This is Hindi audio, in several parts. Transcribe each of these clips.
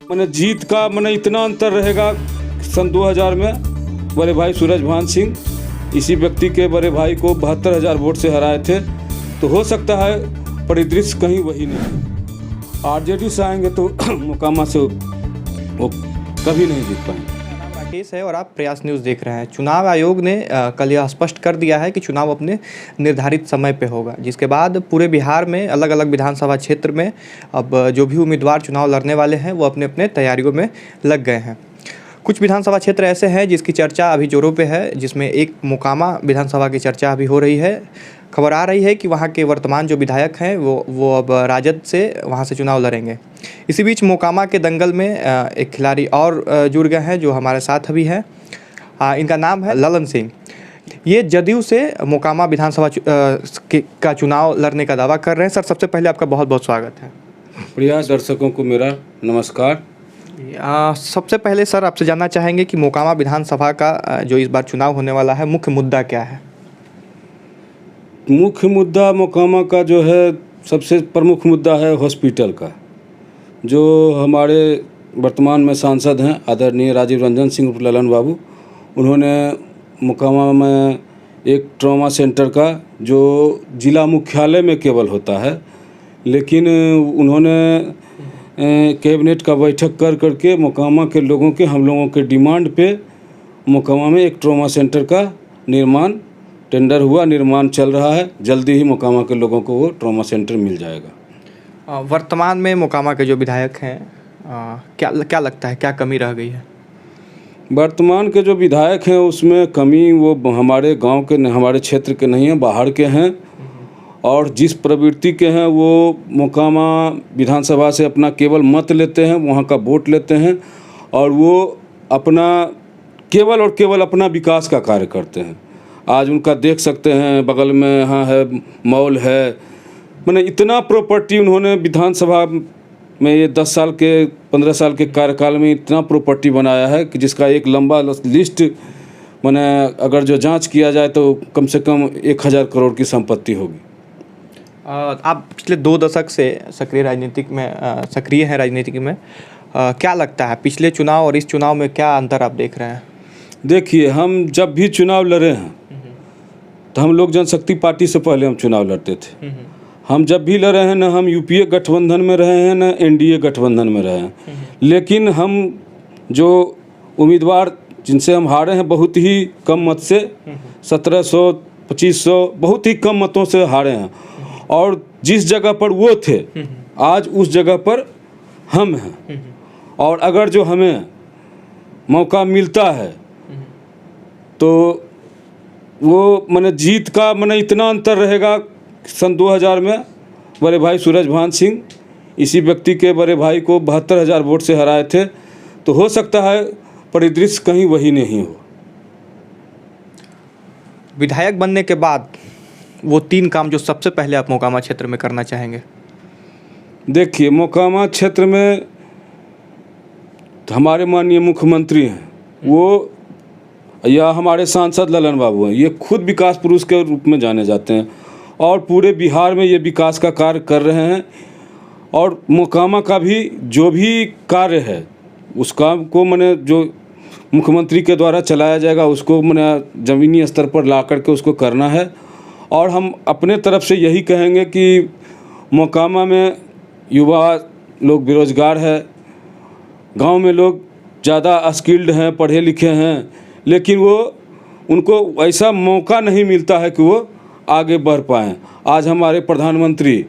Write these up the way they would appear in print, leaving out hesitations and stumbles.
मैंने जीत का मैंने इतना अंतर रहेगा सन 2000 में बड़े भाई सूरजभान सिंह इसी व्यक्ति के बड़े भाई को 72,000 वोट से हराए थे। तो हो सकता है परिदृश्य कहीं वही नहीं। आरजेडी से आएंगे तो मोकामा से वो कभी नहीं जीत पाएंगे। राकेश है और आप प्रयास न्यूज़ देख रहे हैं। चुनाव आयोग ने कल यह स्पष्ट कर दिया है कि चुनाव अपने निर्धारित समय पे होगा, जिसके बाद पूरे बिहार में अलग अलग विधानसभा क्षेत्र में अब जो भी उम्मीदवार चुनाव लड़ने वाले हैं वो अपने अपने तैयारियों में लग गए हैं। कुछ विधानसभा क्षेत्र ऐसे हैं जिसकी चर्चा अभी जोरों पे है, जिसमें एक मोकामा विधानसभा की चर्चा अभी हो रही है। खबर आ रही है कि वहाँ के वर्तमान जो विधायक हैं वो अब राजद से वहाँ से चुनाव लड़ेंगे। इसी बीच मोकामा के दंगल में एक खिलाड़ी और जुड़ गए हैं जो हमारे साथ अभी हैं। इनका नाम है ललन सिंह। ये जदयू से मोकामा विधानसभा का चुनाव लड़ने का दावा कर रहे हैं। सर, सबसे पहले आपका बहुत बहुत स्वागत है। प्रिय दर्शकों को मेरा नमस्कार। सबसे पहले सर आपसे जानना चाहेंगे कि मोकामा विधानसभा का जो इस बार चुनाव होने वाला है मुख्य मुद्दा क्या है? मुख्य मुद्दा मोकामा का जो है सबसे प्रमुख मुद्दा है हॉस्पिटल का। जो हमारे वर्तमान में सांसद हैं आदरणीय राजीव रंजन सिंह उर्फ ललन बाबू, उन्होंने मोकामा में एक ट्रॉमा सेंटर का जो जिला मुख्यालय में केवल होता है, लेकिन उन्होंने कैबिनेट का बैठक कर करके मोकामा के लोगों के हम लोगों के डिमांड पे मोकामा में एक ट्रॉमा सेंटर का निर्माण टेंडर हुआ, निर्माण चल रहा है। जल्दी ही मोकामा के लोगों को वो ट्रॉमा सेंटर मिल जाएगा। वर्तमान में मोकामा के जो विधायक हैं क्या लगता है क्या कमी रह गई है? वर्तमान के जो विधायक हैं उसमें कमी वो हमारे गांव के हमारे क्षेत्र के नहीं हैं, बाहर के हैं। और जिस प्रवृत्ति के हैं वो मोकामा विधानसभा से अपना केवल मत लेते हैं, वहाँ का वोट लेते हैं और वो अपना केवल और केवल अपना विकास का कार्य करते हैं। आज उनका देख सकते हैं बगल में यहाँ है मॉल है, मैंने इतना प्रॉपर्टी उन्होंने विधानसभा में ये 10 साल के 15 साल के कार्यकाल में इतना प्रॉपर्टी बनाया है कि जिसका एक लंबा लिस्ट मैंने अगर जो जांच किया जाए तो कम से कम 1000 करोड़ की संपत्ति होगी। आप पिछले 2 दशक से सक्रिय हैं राजनीति में। क्या लगता है पिछले चुनाव और इस चुनाव में क्या अंतर आप देख रहे हैं? देखिए, हम जब भी चुनाव लड़े हैं तो हम लोग जनशक्ति पार्टी से पहले हम चुनाव लड़ते थे। हम जब भी लड़े हैं न हम यूपीए गठबंधन में रहे हैं न एनडीए गठबंधन में रहे हैं, लेकिन हम जो उम्मीदवार जिनसे हम हारे हैं बहुत ही कम मत से 1700 2500 बहुत ही कम मतों से हारे हैं। और जिस जगह पर वो थे आज उस जगह पर हम हैं। और अगर जो हमें मौका मिलता है तो वो मैंने जीत का मैंने इतना अंतर रहेगा सन 2000 में बड़े भाई सूरजभान सिंह इसी व्यक्ति के बड़े भाई को 72,000 वोट से हराए थे। तो हो सकता है परिदृश्य कहीं वही नहीं हो। विधायक बनने के बाद वो 3 काम जो सबसे पहले आप मोकामा क्षेत्र में करना चाहेंगे? देखिए, मोकामा क्षेत्र में हमारे माननीय मुख्यमंत्री हैं वो या हमारे सांसद ललन बाबू हैं, ये खुद विकास पुरुष के रूप में जाने जाते हैं और पूरे बिहार में ये विकास का कार्य कर रहे हैं। और मोकामा का भी जो भी कार्य है उस काम को मैंने जो मुख्यमंत्री के द्वारा चलाया जाएगा उसको मैंने ज़मीनी स्तर पर ला करके उसको करना है। और हम अपने तरफ से यही कहेंगे कि मोकामा में युवा लोग बेरोज़गार है, गांव में लोग ज़्यादा स्किल्ड हैं, पढ़े लिखे हैं, लेकिन वो उनको ऐसा मौका नहीं मिलता है कि वो आगे बढ़ पाएँ। आज हमारे प्रधानमंत्री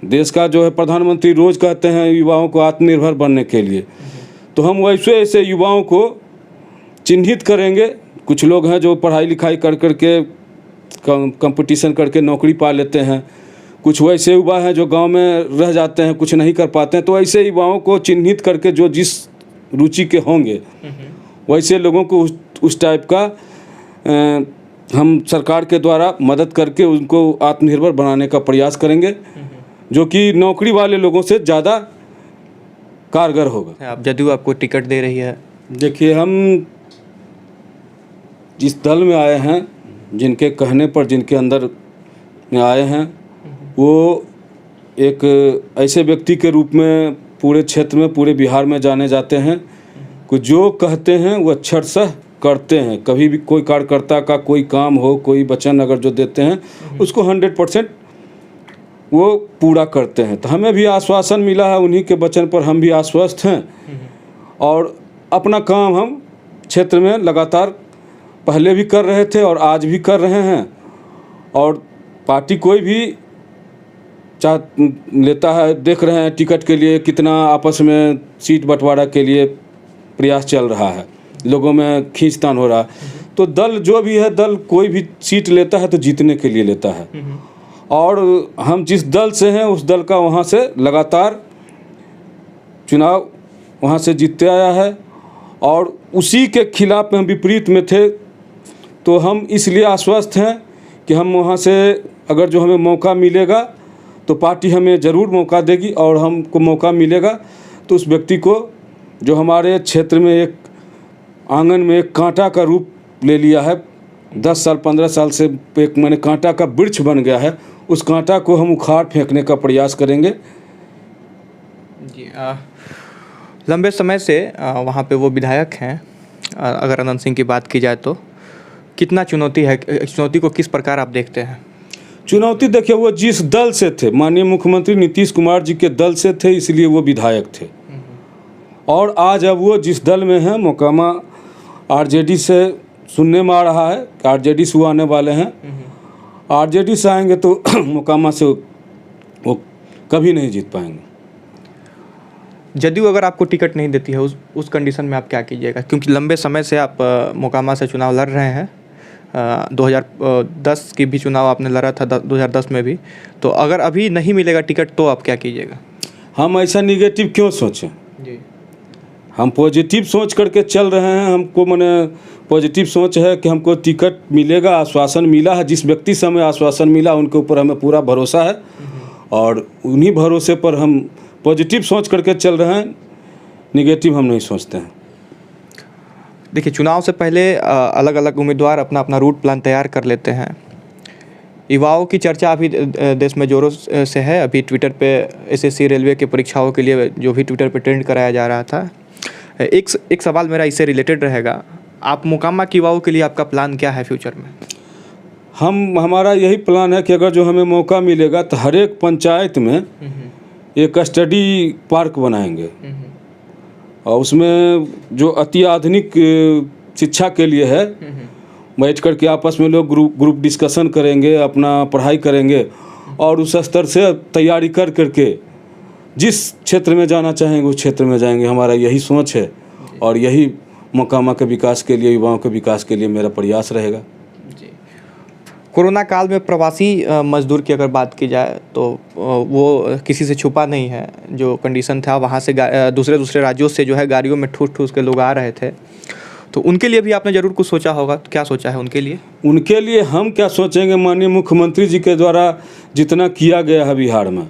देश का जो है प्रधानमंत्री रोज़ कहते हैं युवाओं को आत्मनिर्भर बनने के लिए, तो हम वैसे ऐसे युवाओं को चिन्हित करेंगे। कुछ लोग हैं जो पढ़ाई लिखाई कर करके कंपटीशन करके नौकरी पा लेते हैं, कुछ वैसे युवा हैं जो गांव में रह जाते हैं, कुछ नहीं कर पाते हैं। तो ऐसे युवाओं को चिन्हित करके जो जिस रुचि के होंगे वैसे लोगों को उस टाइप का हम सरकार के द्वारा मदद करके उनको आत्मनिर्भर बनाने का प्रयास करेंगे, जो कि नौकरी वाले लोगों से ज़्यादा कारगर होगा। आप जदयू आपको टिकट दे रही है? देखिए, हम जिस दल में आए हैं, जिनके कहने पर जिनके अंदर में आए हैं, वो एक ऐसे व्यक्ति के रूप में पूरे क्षेत्र में, पूरे बिहार में जाने जाते हैं कि जो कहते हैं वो अक्षरशः करते हैं। कभी भी कोई कार्यकर्ता का कोई काम हो, कोई वचन अगर जो देते हैं उसको 100% वो पूरा करते हैं। तो हमें भी आश्वासन मिला है, उन्हीं के वचन पर हम भी आश्वस्त हैं और अपना काम हम क्षेत्र में लगातार पहले भी कर रहे थे और आज भी कर रहे हैं। और पार्टी कोई भी लेता है, देख रहे हैं टिकट के लिए कितना आपस में सीट बंटवारा के लिए प्रयास चल रहा है, लोगों में खींचतान हो रहा है। तो दल जो भी है, दल कोई भी सीट लेता है तो जीतने के लिए लेता है और हम जिस दल से हैं उस दल का वहाँ से लगातार चुनाव वहाँ से जीतते आया है और उसी के खिलाफ में हम विपरीत में थे। तो हम इसलिए आश्वस्त हैं कि हम वहाँ से अगर जो हमें मौका मिलेगा तो पार्टी हमें ज़रूर मौका देगी और हमको मौका मिलेगा तो उस व्यक्ति को जो हमारे क्षेत्र में एक आंगन में एक कांटा का रूप ले लिया है, 10 साल 15 साल से एक मैंने कांटा का वृक्ष बन गया है, उस कांटा को हम उखाड़ फेंकने का प्रयास करेंगे। जी, लंबे समय से वहाँ पे वो विधायक हैं। अगर अनंत सिंह की बात की जाए तो कितना चुनौती है, चुनौती को किस प्रकार आप देखते हैं? चुनौती देखिए, वो जिस दल से थे, माननीय मुख्यमंत्री नीतीश कुमार जी के दल से थे, इसलिए वो विधायक थे। और आज अब वो जिस दल में हैं, मोकामा आरजेडी से सुनने में आ रहा है कि आरजेडी से वो आने वाले हैं। आरजेडी से आएंगे तो मोकामा से वो कभी नहीं जीत पाएंगे। जदयू अगर आपको टिकट नहीं देती है उस कंडीशन में आप क्या कीजिएगा? क्योंकि लंबे समय से आप मोकामा से चुनाव लड़ रहे हैं, 2010 की भी चुनाव आपने लड़ा था, 2010 में भी। तो अगर अभी नहीं मिलेगा टिकट तो आप क्या कीजिएगा? हम ऐसा निगेटिव क्यों सोचें जी, हम पॉजिटिव सोच करके चल रहे हैं। हमको मैंने पॉजिटिव सोच है कि हमको टिकट मिलेगा, आश्वासन मिला है। जिस व्यक्ति से हमें आश्वासन मिला उनके ऊपर हमें पूरा भरोसा है और उन्हीं भरोसे पर हम पॉजिटिव सोच करके चल रहे हैं, निगेटिव हम नहीं सोचते हैं। देखिए, चुनाव से पहले अलग अलग उम्मीदवार अपना अपना रूट प्लान तैयार कर लेते हैं। युवाओं की चर्चा अभी देश में जोरों से है। अभी ट्विटर पे एसएससी रेलवे की परीक्षाओं के लिए जो भी ट्विटर पे ट्रेंड कराया जा रहा था, एक सवाल मेरा इससे रिलेटेड रहेगा। आप मोकामा के युवाओं के लिए आपका प्लान क्या है फ्यूचर में? हमारा यही प्लान है कि अगर जो हमें मौका मिलेगा तो हर एक पंचायत में एक स्टडी पार्क बनाएंगे और उसमें जो अति आधुनिक शिक्षा के लिए है, बैठ कर के आपस में लोग ग्रुप डिस्कशन करेंगे, अपना पढ़ाई करेंगे और उस स्तर से तैयारी कर करके जिस क्षेत्र में जाना चाहेंगे उस क्षेत्र में जाएंगे। हमारा यही सोच है और यही मोकामा के विकास के लिए, युवाओं के विकास के लिए मेरा प्रयास रहेगा। जी, कोरोना काल में प्रवासी मजदूर की अगर बात की जाए तो वो किसी से छुपा नहीं है। जो कंडीशन था वहाँ से दूसरे राज्यों से जो है गाड़ियों में ठूस के लोग आ रहे थे, तो उनके लिए भी आपने ज़रूर कुछ सोचा होगा। क्या सोचा है उनके लिए? उनके लिए हम क्या सोचेंगे, माननीय मुख्यमंत्री जी के द्वारा जितना किया गया है बिहार में,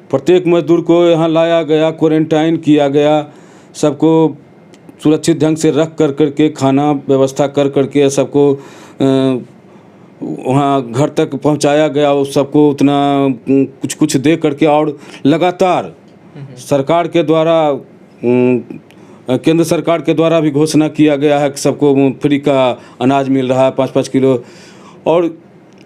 प्रत्येक मजदूर को यहाँ लाया गया, क्वारंटाइन किया गया, सबको सुरक्षित ढंग से रख कर करके खाना व्यवस्था कर करके सबको वहाँ घर तक पहुँचाया गया। उस सबको उतना कुछ दे करके और लगातार सरकार के द्वारा, केंद्र सरकार के द्वारा भी घोषणा किया गया है कि सबको फ्री का अनाज मिल रहा है 5-5 किलो। और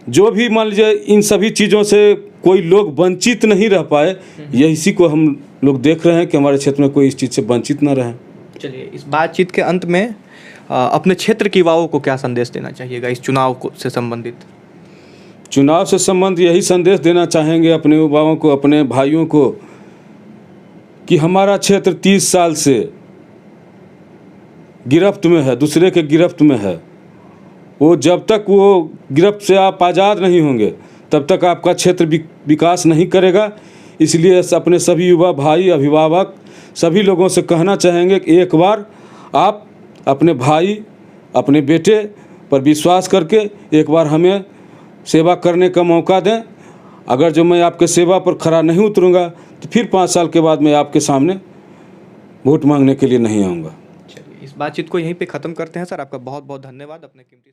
जो भी मान लीजिए इन सभी चीज़ों से कोई लोग वंचित नहीं रह पाए, इसी को हम लोग देख रहे हैं कि हमारे क्षेत्र में कोई इस चीज़ से वंचित ना रहे। चलिए, इस बातचीत के अंत में अपने क्षेत्र के युवाओं को क्या संदेश देना चाहिएगा इस चुनाव से संबंधित? चुनाव से संबंधित यही संदेश देना चाहेंगे अपने युवाओं को, अपने भाइयों को, कि हमारा क्षेत्र 30 साल से गिरफ्त में है, दूसरे के गिरफ्त में है। वो जब तक वो गिरफ्त से आप आज़ाद नहीं होंगे तब तक आपका क्षेत्र विकास नहीं करेगा। इसलिए अपने सभी युवा भाई, अभिभावक सभी लोगों से कहना चाहेंगे कि एक बार आप अपने भाई, अपने बेटे पर विश्वास करके एक बार हमें सेवा करने का मौका दें। अगर जो मैं आपके सेवा पर खरा नहीं उतरूँगा तो फिर 5 साल के बाद मैं आपके सामने वोट मांगने के लिए नहीं आऊँगा। चलिए, इस बातचीत को यहीं पे ख़त्म करते हैं सर। आपका बहुत बहुत धन्यवाद अपने कीमती